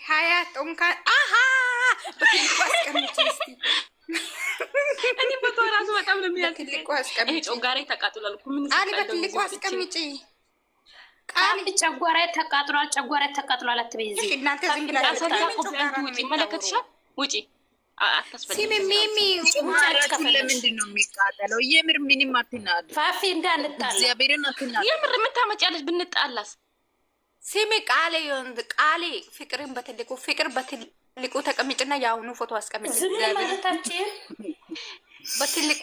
ሀያት እንኳን አሃ በትልቁ አስቀምጪ እስቲ። እኔ በተራሱ በጣም ነው የሚያስቀኝ። በትልቁ አስቀምጪ። ጮጋሬ ተቃጥሏል እኮ ምን ቃል በትልቁ አስቀምጪ። ቃል ጨጓራዬ ተቃጥሏል አትበይ። እዚህ እናንተ ዝም ብላችሁ ውጪ መለከትሻል። ውጪ ሲሚ ሚሚ ለምንድን ነው የሚቃጠለው? የምር ምንም አትናዱ። ፋፊ እንዳንጣላ እግዚአብሔርን አትናዱ። የምር የምታመጪያለሽ ብንጣላስ? ሲሚ ቃሌ ፍቅርን በትልቁ ፍቅር በትልቁ ተቀምጭና የአሁኑ ፎቶ አስቀምጭ። ማለታችን በትልቁ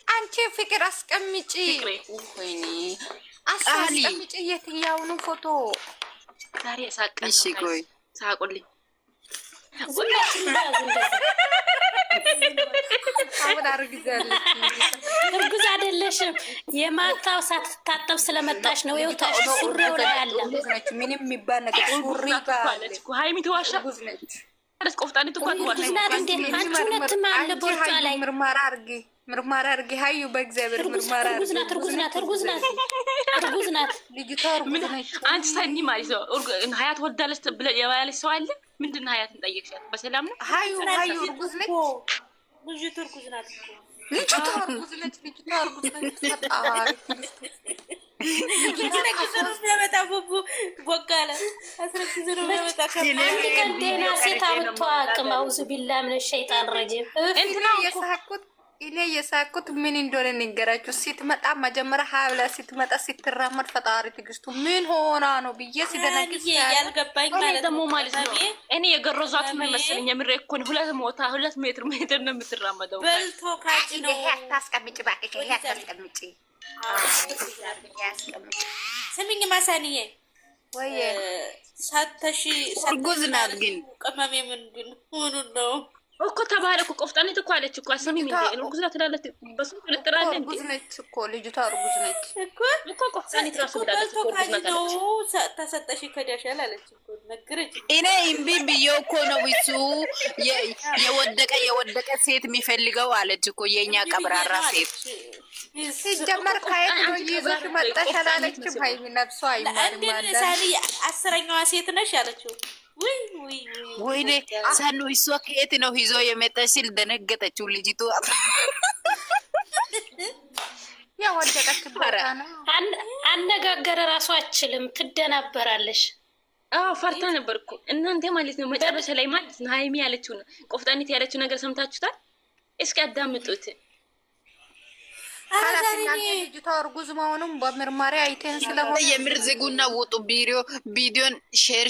አንቺ ፍቅር አስቀምጪ። ወይኔ አስቀምጪ የትኛውኑ ፎቶ ዛሬ ሳቀኝ። እሺ ቆይ ሳቁልኝ። እርጉዝ አይደለሽም። የማታው ሳትታጠብ ስለመጣሽ ነው። ይውታሽ ሱሪው ላይ አለ። ምንም የሚባል ነገር ሱሪ ባለች እኮ ሃይሚ ተዋሻ አለች። ቆፍጣኒት እኮ ተዋሻ ናት እንዴ? አንቺ ሁለትም አለ ቦርጫ ላይ ምርመራ አርጌ ሀዩ በእግዚአብሔር ምርመራ እርጉዝ ናት። ልጅቷ እርጉዝ ነች። አንቺ ሰኒ ማለት ነው ሀያት ወልዳለች ብለሽ የባለች ሰው አለ። ምንድን ነው ሀያትን ጠየቅሻት? በሰላም ነው? ሀዩ እርጉዝ ነች። ልጅቷ እርጉዝ ናት። ልጅቷ እርጉዝ ነች። ደህና ሴት አምጥቶ አቅም አውዝ ቢላ ምን ሸይጣን ረጅም እንትና እኔ የሳኩት ምን እንደሆነ ንገራችሁ። ስትመጣ መጀመሪያ ሀብላ ስትመጣ ስትራመድ ፈጣሪ ትግስቱ ምን ሆና ነው ብዬ ሲደነግጥ ያልገባኝ ደግሞ ማለት ነው። እኔ የገረዟት ምን መሰለኝ? የምሬ እኮ ነው። 2 ሜትር ነው የምትራመደው። በልቶ ካጭ ነው። ይሄ አታስቀምጪ እባክሽ፣ ይሄ አታስቀምጪ። ስሚኝ ማሳኒዬ ወይ ሳተሺ እርጉዝ ናት ግን ቅመሜ ምንድን ሆኑ ነው እኮ ተባለ እኮ ቆፍጣኔት እኮ አለች እኮ አሰሚኝ እንዴ እርጉዝ ናት ትላለች። በሱ ልጥራለ እንዴ እርጉዝ ነች እኮ ልጅቷ እርጉዝ ነች እኮ ቆፍጣኔት ራሱ ብላለች እኮ እርጉዝ ናት አለች። ተሰጠሽ ከዳሻል አለች እኮ ነገረች። እኔ እምቢ ብዬው እኮ ነው እሱ የወደቀ ሴት የሚፈልገው አለች እኮ የኛ ቀብራራ ሴት ሲጀመር ከየት ነው ይዘሽ መጣሽ አላለችም። ሀይሚ ነፍሷ አይማርም ማለት አስረኛዋ ሴት ነሽ አለችው። ወይኔ ሰኑ እሷ ከየት ነው ይዞ የመጣሽ ሲል ደነገጠችው ልጅቷ። ያወደቀችበት ነው። አነጋገር ራሱ አችልም ትደናበራለሽ። አዎ ፈርታ ነበር እኮ እናንተ ማለት ነው። መጨረሻ ላይ ማለት ነው ሀይሚ ያለችው ነው ቆፍጣኒት ያለችው ነገር ሰምታችሁታል? እስኪ አዳምጡት። ልጅቷ እርጉዝ መሆኑን በምርመራ አይተን ስለሆነ የምር ዝጉና ውጡ። ቪዲዮን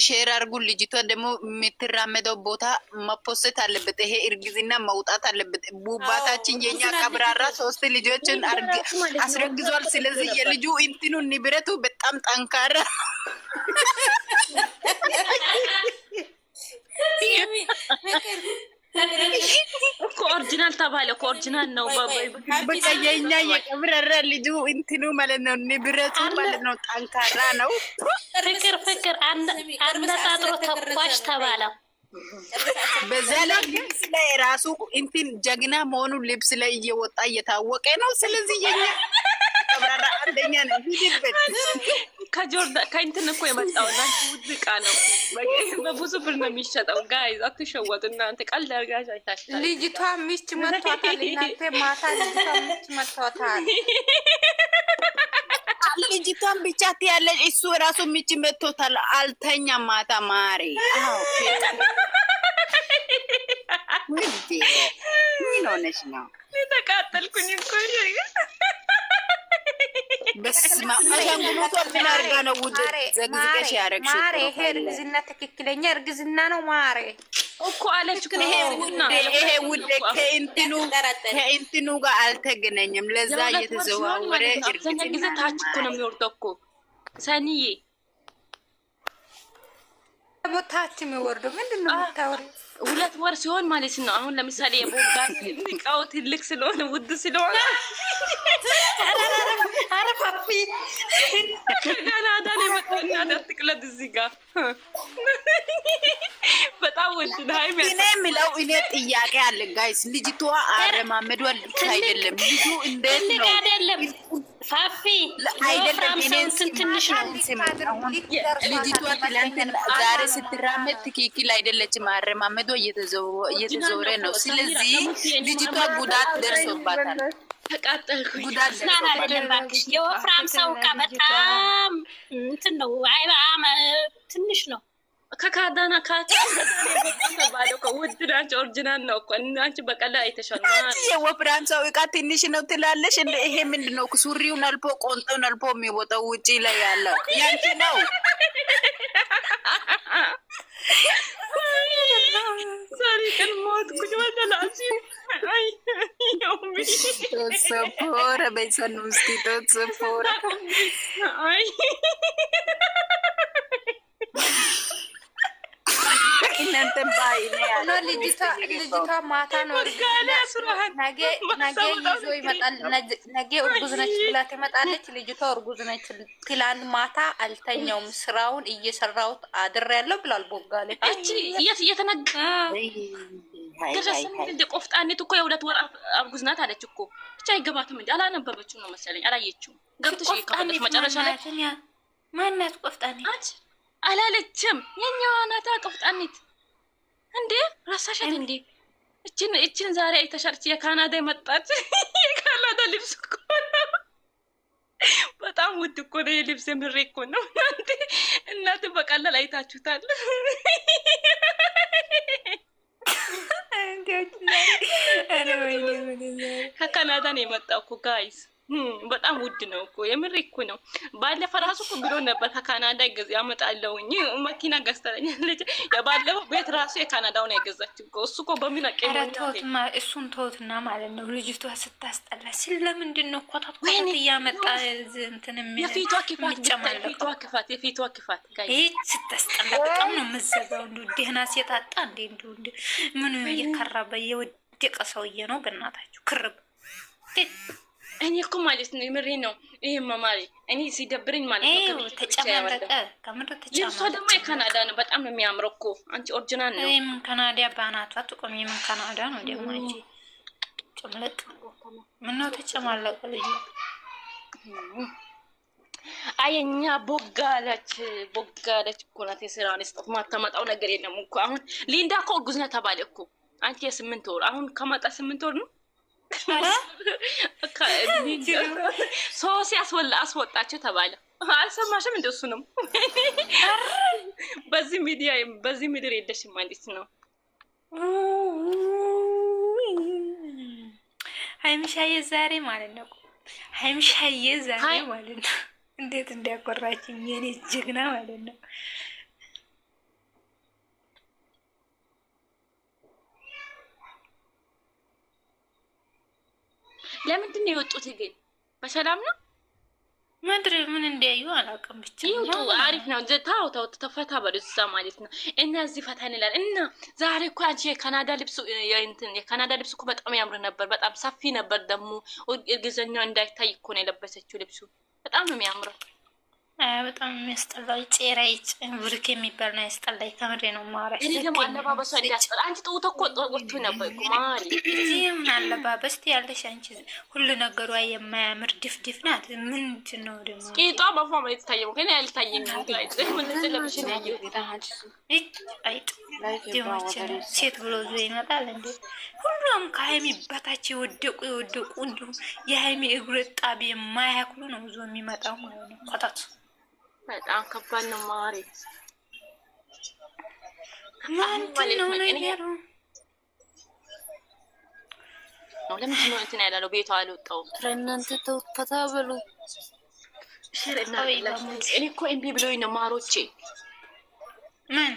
ሼር አርጉ። ልጅቷ ደግሞ የምትራመደው ቦታ መፖስት አለበት። ይሄ እርግዝና መውጣት አለበት። ቡባታችን የኛ ቀብራራ 3 ልጆችን አስረግዟል። ስለዚህ የልጁ እንትኑ ንብረቱ በጣም ጠንካራ እኮ ኦሪጂናል ተባለ እኮ ኦሪጂናል ነው። በቃ የኛ የቀብራራ ልጁ እንትኑ ማለት ነው ንብረቱ ማለት ነው ጠንካራ ነው። ፍቅር አነጣጥሮ ተኳሽ ተባለ። በዛ ላይ ልብስ ላይ ራሱ እንትን ጀግና መሆኑ ልብስ ላይ እየወጣ እየታወቀ ነው። ስለዚህ የኛ ቀብራራ አንደኛ ነው። ሂድበት ከጆርዳን ከእንትን እኮ የመጣው እናንተ ውድ ዕቃ ነው። በብዙ ብር ነው የሚሸጠው። ጋይዝ አትሸወጡ እናንተ። ቀልድ አድርጋችሁ አይታችኋል። ልጅቷ ሚስት መቷታል። እናንተ ማታ ልጅቷ ሚስት መቷታል። ልጅቷን ብቻ ትያለሽ። እሱ ራሱ ሚስት መቶታል። አልተኛም ማታ ማሬ። አዎ ምን ሆነሽ ነው? ተቃጠልኩኝ እኮ በስመ አብ አሻንጉሊቷ ምን አድርጋ ነው ውድ ዘግዝቀሽ ያደረግሽው? ማሬ ይሄ እርግዝና ትክክለኛ እርግዝና ነው ማሬ እኮ አለች እኮ። ይሄ ውድ ከእንትኑ ጋር አልተገናኘም። ለዛ እየተዘዋወረ እርግዝና ጊዜ ታች እኮ ነው የሚወርደው እኮ ሰኒዬ። ታች የሚወርደው ምንድን ነው የምታወሪው? 2 ወር ሲሆን ማለት ነው። አሁን ለምሳሌ የቦጋት እቃው ትልቅ ስለሆነ ውድ ስለሆነ አረፋፊ ከካናዳ ነው የመጣና አትቅለድ እዚህ ጋር በጣም ውድ ነው። እኔ የምለው እኔ ጥያቄ አለ ጋይስ። ልጅቷ አረማመዷ ልክ አይደለም። ልጁ እንዴት ነው አይደለም ፋፊ አይደለም እኔን ትንሽ ነው። ልጅቷ ትላንትና ዛሬ ስትራመድ ትክክል አይደለችም። አረማመዷ እየተዞረ ነው። ስለዚህ ልጅቷ ጉዳት ደርሶባታል። ተቃጠልኩኝ። የወፍራም ሰው ዕቃ በጣም እንትን ነው። ትንሽ ነው። ከካዳና ካባለው ውድ ናቸው። ኦሪጂናል ነው እኮ አንቺ በቀላል አይተሻል። የወፍራም ሰው ዕቃ ትንሽ ነው ትላለሽ። እንደ ይሄ ምንድን ነው? ሱሪውን አልፎ ቆንጦን አልፎ የሚወጣው ውጪ ላይ ያለው ያንቺ ነው። ዛሬ ቀን ሞትኩኝ። ወደላሲ ቶሶፖረ በይሰኑ ውስጥ ቶሶፖረ እናንተ ልጅቷ ማታ ነው ነገ ይዞ ይመጣል። ነገ እርጉዝ ነች ብላ ትመጣለች። ልጅቷ እርጉዝ ነች። ትላንት ማታ አልተኛውም ስራውን እየሰራሁት አድሬያለሁ ብሏል። ቦጋለ እቺ እየተነገ እንደ ቆፍጣኔት እኮ የሁለት ወር እርጉዝ ናት አለች እኮ። ብቻ አይገባትም እንዴ? አላነበበችው ነው መሰለኝ። አላየችውም። ገብተሽ ከፈለሽ መጨረሻ ላይ ማናት ቆፍጣኔ አላለችም። የኛዋ ናታ ቆፍጣኔት እንዴ ረሳሻት እንዴ? እችን ዛሬ አይተሻልች? የካናዳ መጣች። የካናዳ ልብስ እኮ በጣም ውድ እኮ ነው የልብስ። የምሬ እኮ ነው። እናንተ በቀላል አይታችሁታል። ከካናዳ ነው የመጣው እኮ ጋይስ። በጣም ውድ ነው እኮ የምሬ እኮ ነው። ባለፈው ራሱ እኮ ብሎ ነበር ከካናዳ ያመጣለውኝ መኪና ገዝተኛለች። የባለፈው ቤት ራሱ የካናዳውን ያገዛች እኮ እሱ እኮ በምን አቀረተውማ። እሱን ተውትና ማለት ነው። ልጅቷ ስታስጠላ ሲል ለምንድን ነው ኮታት እያመጣ እንትን የፊቷ ክፋት የፊቷ ክፋት ይሄ ስታስጠላ በጣም ነው የምትዘጋው። እንዲሁ ደህና ሲጣጣ እንዴ ምኑ እየከራበ የወደቀ ሰውዬ ነው። በእናታችሁ ክርብ እኔ እኮ ማለት ነው የምሬ ነው። ይሄ ማማሪ እኔ ሲደብረኝ ማለት ነው ተጨማለቀ ከምር ተጨማለቀ። ልብሷ ደግሞ የካናዳ ነው። በጣም ነው የሚያምረው እኮ አንቺ ኦሪጂናል ነው። እኔም ካናዳ ባናቷ ጥቁም የምን ካናዳ ነው ደግሞ እንጂ ጨምለጥ ምን ነው ተጨማለቀ ልጅ አየኛ ቦጋለች እኮ ናት። የስራውን ስጠት ማታመጣው ነገር የለም እኮ። አሁን ሊንዳ እኮ እርጉዝ ነው ተባለ እኮ። አንቺ የ8 ወር አሁን ከመጣ 8 ወር ነው። ሶሲ አስወጣቸው ተባለ። አልሰማሽም? እንደሱ ነው። በዚህ ምድር የለሽም ማለት ነው። ሀይሚሻዬ ዛሬ ማለት ነው። ሀይሚሻዬ ዛሬ ማለት ነው። እንዴት እንዲያቆራችኝ የኔ ጀግና ማለት ነው። ለምንድን ነው የወጡት ግን? በሰላም ነው? ምድር ምን እንዲያዩ አላውቅም። ብቻ ይውጡ። አሪፍ ነው። ታው ተፈታ በሉ እዛ ማለት ነው። እና እዚህ ፈታ እንላለን። እና ዛሬ እኮ አንቺ የካናዳ ልብስ እኮ በጣም ያምር ነበር። በጣም ሰፊ ነበር ደግሞ እርግዝናው እንዳይታይ እኮ ነው የለበሰችው ልብሱ። በጣም ነው የሚያምረው። በጣም የሚያስጠላው ጭራይ ብሩክ የሚባል ነው ያስጠላኝ። ከምሬ ነው ማውራት። እኔ ደግሞ አለባበሷ እንዲያስጠላ። አንቺ ጥውት እኮ ወጥቶ ነበር እኮ ማሪ። እዚህም አለባበስ ያለሽ አንቺ ሁሉ ነገሯ የማያምር ድፍድፍ ናት። ምንድን ነው ደግሞ ቂጧ በፎም ላይ ተታየው ግን ያልታየኝ ነው። ጋይስ ምን ስለብሽ ነው አይጥ ደሞችን ሴት ብሎ ዞ ይመጣል እንዴ? ሁሉም ከሀይሚ በታች የወደቁ እንዲሁ የሀይሚ እግር ጣቢ የማያክሉ ነው ዞ የሚመጣው ማለት ነው። ቆጣት በጣም ከባድ ነው ማሪ። ምንድን ነው ነገሩ? ለምንድን ነው እንትን ያላለው? ቤቷ አልወጣውም። እናንተ ተፈታ በሉ። እኔ እኮ እምቢ ብሎኝ ነው ማሮቼ። ምን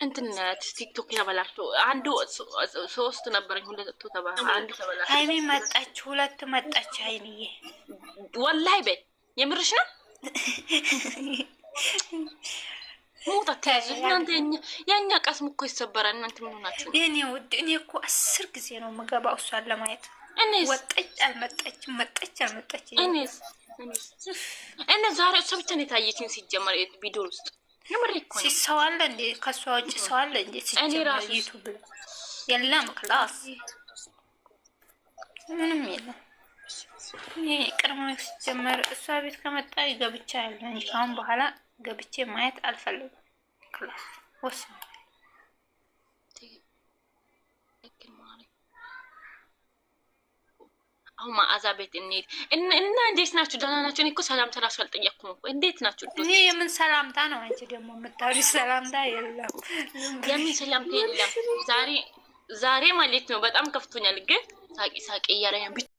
እንትን ቲክቶክ ያበላሽቶ አንዱ 3 ነበረኝ፣ 2 ተባለ፣ አንዱ ተበላሽ። ሀይሚ መጣች፣ 2 መጣች። ሀይሚዬ ወላሂ በይ የምርሽ ነው። ሞታ ተያዙ እናንተ። የኛ ቀስም እኮ ይሰበራል። እናንተ ምን ሆናችሁ? የኔ ውድ እኔ እኮ 10 ጊዜ ነው የምገባው እሷን ለማየት። ወጣች አልመጣች፣ መጣች አልመጣች። እኔ ዛሬ እሷ ብቻ ነው የታየችኝ ሲጀመር ቪዲዮ ውስጥ። የምሬ እኮ ነው። ሲሰው አለ እንዴ? ከሷ ውጭ ሰው አለ እንዴ? ሲጀመር ዩቲዩብ የለም ክላስ ምንም የለም። እኔ ቅድመ ሲጀመር እሷ ቤት ከመጣ ገብቻ ያለ እንጂ ካሁን በኋላ ገብቼ ማየት አልፈልግም። ክላስ ወስነ አሁን ማዕዛ ቤት እንሂድ እና እንዴት ናችሁ? ደህና ናችሁ? እኔ እኮ ሰላምታ እራሱ አልጠየቅኩም እኮ። እንዴት ናችሁ? እኔ የምን ሰላምታ ነው? አንቺ ደግሞ የምታወሪው ሰላምታ የለም። የምን ሰላምታ የለም? ዛሬ ማለት ነው በጣም ከፍቶኛል፣ ግን ሳቂ እያለኝ